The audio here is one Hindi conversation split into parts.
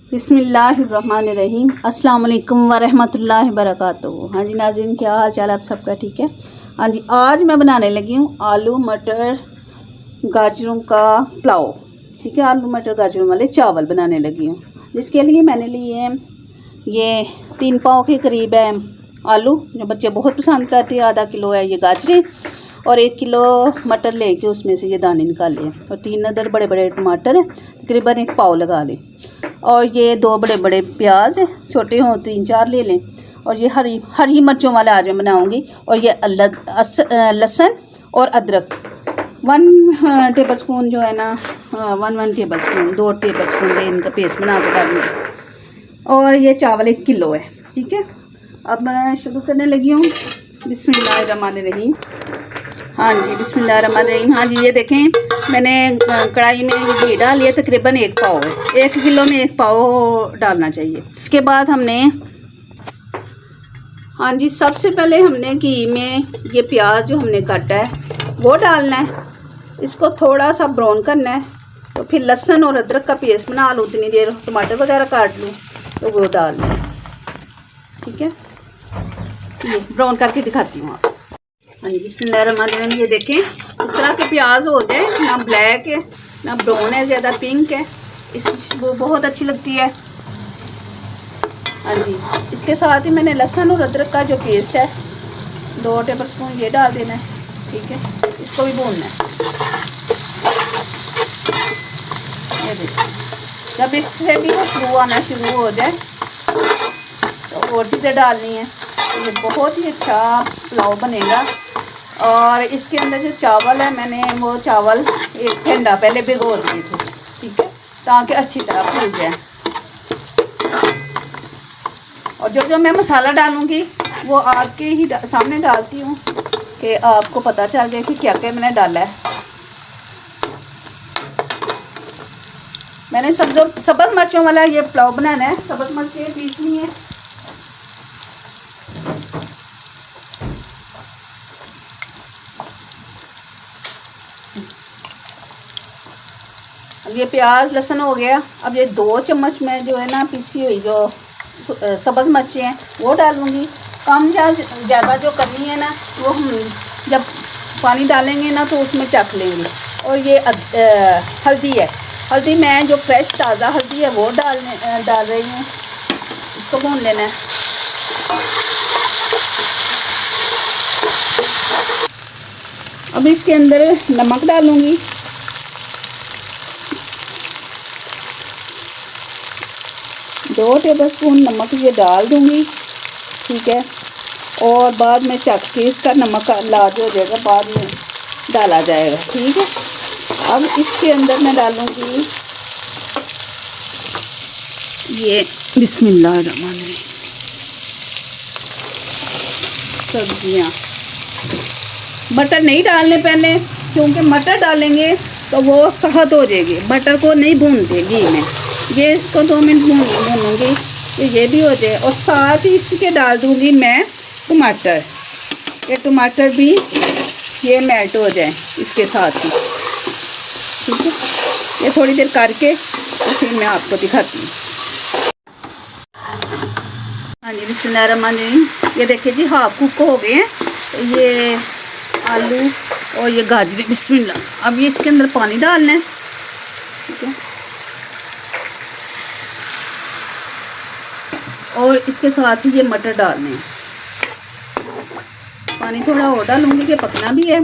बिस्मिल्लाहिर्रहमानिर्रहीम। अस्सलाम वालेकुम वरहमतुल्लाहि वबरकातुहू। हाँ जी नाज़रीन, क्या हाल चाल आप सबका? ठीक है। हाँ जी, आज मैं बनाने लगी हूँ आलू मटर गाजरों का पुलाव। ठीक है, आलू मटर गाजरों वाले चावल बनाने लगी हूँ। जिसके लिए मैंने लिए ये 3 पाव के करीब है आलू, जो बच्चे बहुत पसंद करते हैं। आधा किलो है ये गाजरें और 1 किलो मटर लेके उसमें से ये दाने निकाल लें। और 3 अदर बड़े बड़े टमाटर हैं, तकरीबन 1 पाव लगा लें। और ये 2 बड़े बड़े प्याज हैं, छोटे हों 3-4 ले लें। और ये हरी मिर्चों वाला आज मैं बनाऊंगी। और ये लहसुन और अदरक 1 टेबल स्पून जो है ना, 1 टेबल स्पून 2 टेबल स्पून ये इनका पेस्ट बना के डालूँगी। और ये चावल 1 किलो है। ठीक है, अब मैं शुरू करने लगी हूँ। बिस्मिल्लाहिर्रहमानिर्रहीम। हाँ जी, बिस्मिल्लाहिर्रहमानिर्रहीम। हाँ जी, ये देखें मैंने कढ़ाई में ये घी डाल लिया, तकरीबन 1 पाव है। 1 किलो में 1 पाव डालना चाहिए। इसके बाद हमने, हाँ जी, सबसे पहले हमने घी में ये प्याज जो हमने काटा है वो डालना है। इसको थोड़ा सा ब्राउन करना है। तो फिर लहसुन और अदरक का पेस्ट बना लूँ, उतनी देर टमाटर वगैरह काट लूँ तो वो डाल लूँ। ठीक है, ये ब्राउन करके दिखाती हूँ आप। हाँ जी, बिस्मिल्लाहिर्रहमानिर्रहीम। ये देखें इस तरह के प्याज हो जाए, ना ब्लैक है ना ब्राउन है, ज़्यादा पिंक है, इसकी खुशबू बहुत अच्छी लगती है। हाँ जी, इसके साथ ही मैंने लहसुन और अदरक का जो पेस्ट है 2 टेबल स्पून ये डाल देना है। ठीक है, इसको भी भूनना है। ये देखिए, जब इससे भी खुशबू आना शुरू हो जाए तो और चीज़ें डालनी है। ये बहुत ही अच्छा पुलाव बनेगा। और इसके अंदर जो चावल है, मैंने वो चावल 1 घंटा पहले भिगो दिए थे। ठीक है, ताकि अच्छी तरह फूल जाए। और जो मैं मसाला डालूँगी वो आपके ही सामने डालती हूँ कि आपको पता चल जाए कि क्या क्या मैंने डाला है। मैंने सब्ज़ मिर्चों वाला ये पुलाव बनाना है। सब्ज़ मिर्चें पीसनी है। अब ये प्याज लहसुन हो गया। अब ये 2 चम्मच में जो है ना पीसी हुई जो सब्ज़ मिर्चें हैं वो डालूँगी। कम या ज़्यादा जो करनी है ना, वो हम जब पानी डालेंगे ना तो उसमें चख लेंगे। और ये हल्दी है। हल्दी मैं जो फ्रेश ताज़ा हल्दी है वो डाल रही हूँ। इसको भून लेना है। अब इसके अंदर नमक डालूँगी। दो टेबल स्पून नमक ये डाल दूँगी। ठीक है, और बाद में चख के इसका नमक लाज हो जाएगा, बाद में डाला जाएगा। ठीक है, अब इसके अंदर मैं डालूँगी ये बिस्मिल्लाहिर्रहमानिर्रहीम सब्जियाँ। मटर नहीं डालने पहले, क्योंकि मटर डालेंगे तो वो सख्त हो जाएगी। मटर को नहीं भूनते घी में। ये इसको 2 मिनट भूनूँगी तो ये भी हो जाए। और साथ ही इसके डाल दूँगी मैं टमाटर। ये टमाटर भी ये मेल्ट हो जाए इसके साथ ही। ठीक है, ये थोड़ी देर करके तो फिर मैं आपको दिखाती हूँ। हाँ जी, बिस्मिल्लाहिर्रहमानिर्रहीम। ये देखिए जी, हाफ कुक हो गए हैं ये आलू और ये गाजरें। बिस्मिल्लाह। अब ये इसके अंदर पानी डालना है। ठीक है, और इसके साथ ही ये मटर डालने हैं। पानी थोड़ा और डालूंगी कि पकना भी है।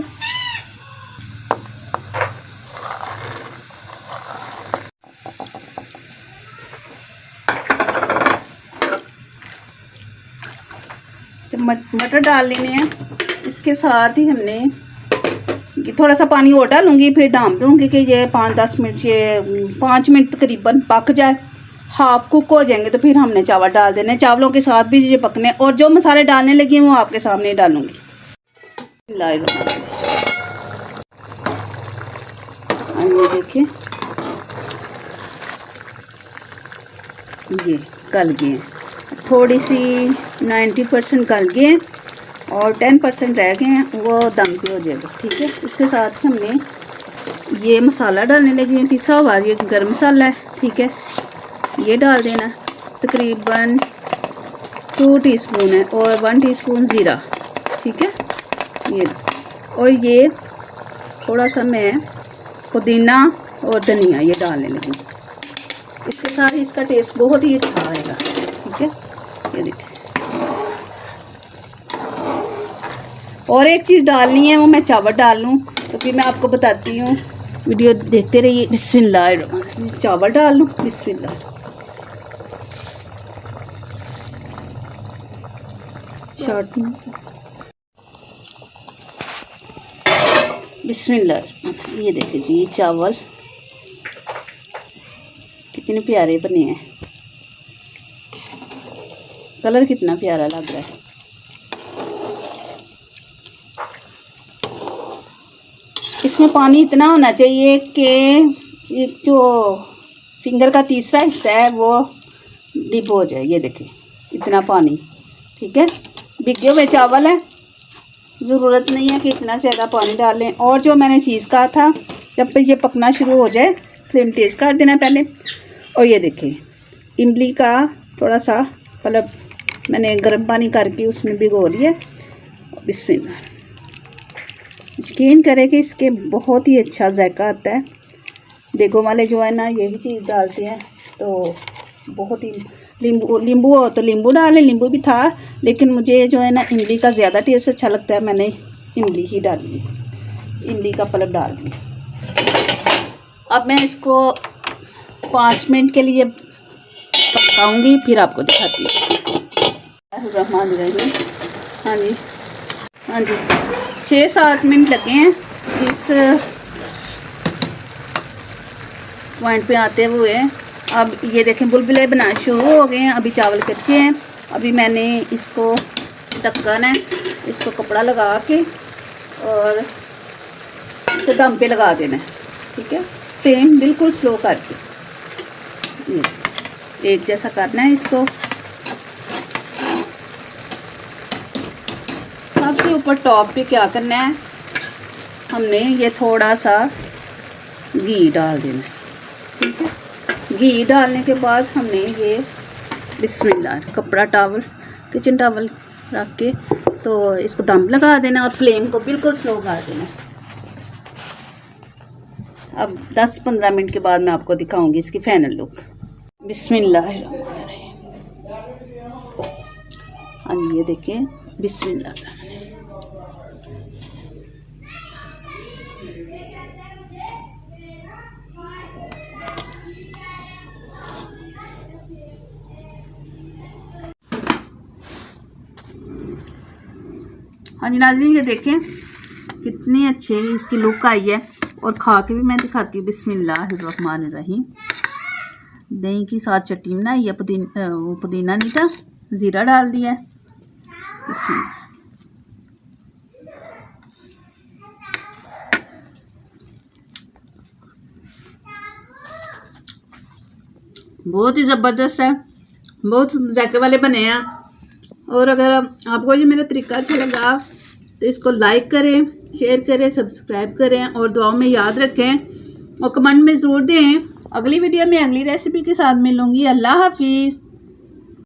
जब मटर डाल लेने हैं, इसके साथ ही हमने थोड़ा सा पानी और डालूंगी, फिर ढाँप दूंगी कि ये 5-10 मिनट, ये 5 मिनट तकरीबन पक जाए। हाफ कुक हो जाएंगे तो फिर हमने चावल डाल देने। चावलों के साथ भी ये पकने। और जो मसाले डालने लगी हैं वो आपके सामने ही डालूंगी। ये देखिए, ये गल गए, थोड़ी सी 90% गल गए और 10% रह गए हैं, वो दम पे हो जाएगा। ठीक है, इसके साथ हमने ये मसाला डालने लगे हैं, पिसा हुआ ये गरम मसाला है। ठीक है, ये डाल देना, तकरीबन 2 टीस्पून है, और 1 टीस्पून ज़ीरा, ठीक है ये। और ये थोड़ा सा मैं पुदीना और धनिया ये डालने लगी, इसके साथ इसका टेस्ट बहुत ही अच्छा आएगा, ठीक है। ये देखिए, और एक चीज़ डालनी है, वो मैं चावल डाल लूँ तो फिर मैं आपको बताती हूँ, वीडियो देखते रहिए। बिस्मिल्लाह, चावल डाल लूँ, बिस्मिल्लाह। शॉर्ट में बिस्मिल्लाह। ये देखिए जी, ये चावल कितने प्यारे बने हैं, कलर कितना प्यारा लग रहा है। इसमें पानी इतना होना चाहिए कि एक जो फिंगर का तीसरा हिस्सा है वो डिप हो जाए। ये देखिए इतना पानी, ठीक है। भिगे हुए चावल है, ज़रूरत नहीं है कि इतना ज़्यादा पानी डालें। और जो मैंने चीज़ कहा था, जब ये पकना शुरू हो जाए फ्लेम तेज़ कर देना पहले। और ये देखिए इमली का थोड़ा सा मतलब मैंने गर्म पानी करके उसमें भिगो लिया। बिस्मिल्लाह। यकीन करें कि इसके बहुत ही अच्छा जायका आता है। देखो वाले जो है ना, यही चीज़ डालते हैं तो बहुत ही, नींबू हो तो नींबू डालें, नींबू भी था, लेकिन मुझे जो है ना इमली का ज़्यादा टेस्ट अच्छा लगता है, मैंने इमली ही डाली है, इमली का पल्प डाल दी। अब मैं इसको 5 मिनट के लिए पकाऊंगी, फिर आपको दिखाती हूँ। रहमान रहीम। हाँ जी, हाँ जी, 6-7 मिनट लगे हैं इस पॉइंट पे आते हुए। अब ये देखें बुलबुले बनाना शुरू हो गए हैं। अभी चावल कच्चे हैं, अभी मैंने इसको ढक्कन है, इसको कपड़ा लगा के और इसको दम पे लगा देना है, ठीक है। फ्लेम बिल्कुल स्लो करके एक जैसा करना है इसको। सबसे ऊपर टॉप पे क्या करना है, हमने ये थोड़ा सा घी डाल देना है, ठीक है। घी डालने के बाद हमने ये बिस्मिल्लाह कपड़ा टॉवल, किचन टॉवल रख के तो इसको दम लगा देना और फ्लेम को बिल्कुल स्लो कर देना। अब 10-15 मिनट के बाद मैं आपको दिखाऊंगी इसकी फाइनल लुक। बिस्मिल्लाह। हाँ ये देखिए, बिस्मिल्लाह। हाँ जी नाज़रीन, ये देखें कितनी अच्छी इसकी लुक आई है, और खा के भी मैं दिखाती हूँ। बिस्मिल्लाहिर्रहमानिर्रहीम। दही की साथ चटनी बनाई है, पुदीना नहीं था, ज़ीरा डाल दिया है। बिस्मिल्लाह। बहुत ही ज़बरदस्त है, बहुत जायके वाले बने हैं। और अगर आपको ये मेरा तरीका अच्छा लगा तो इसको लाइक करें, शेयर करें, सब्सक्राइब करें और दुआओं में याद रखें और कमेंट में ज़रूर दें। अगली वीडियो में अगली रेसिपी के साथ मिलूँगी। अल्लाह हाफिज़।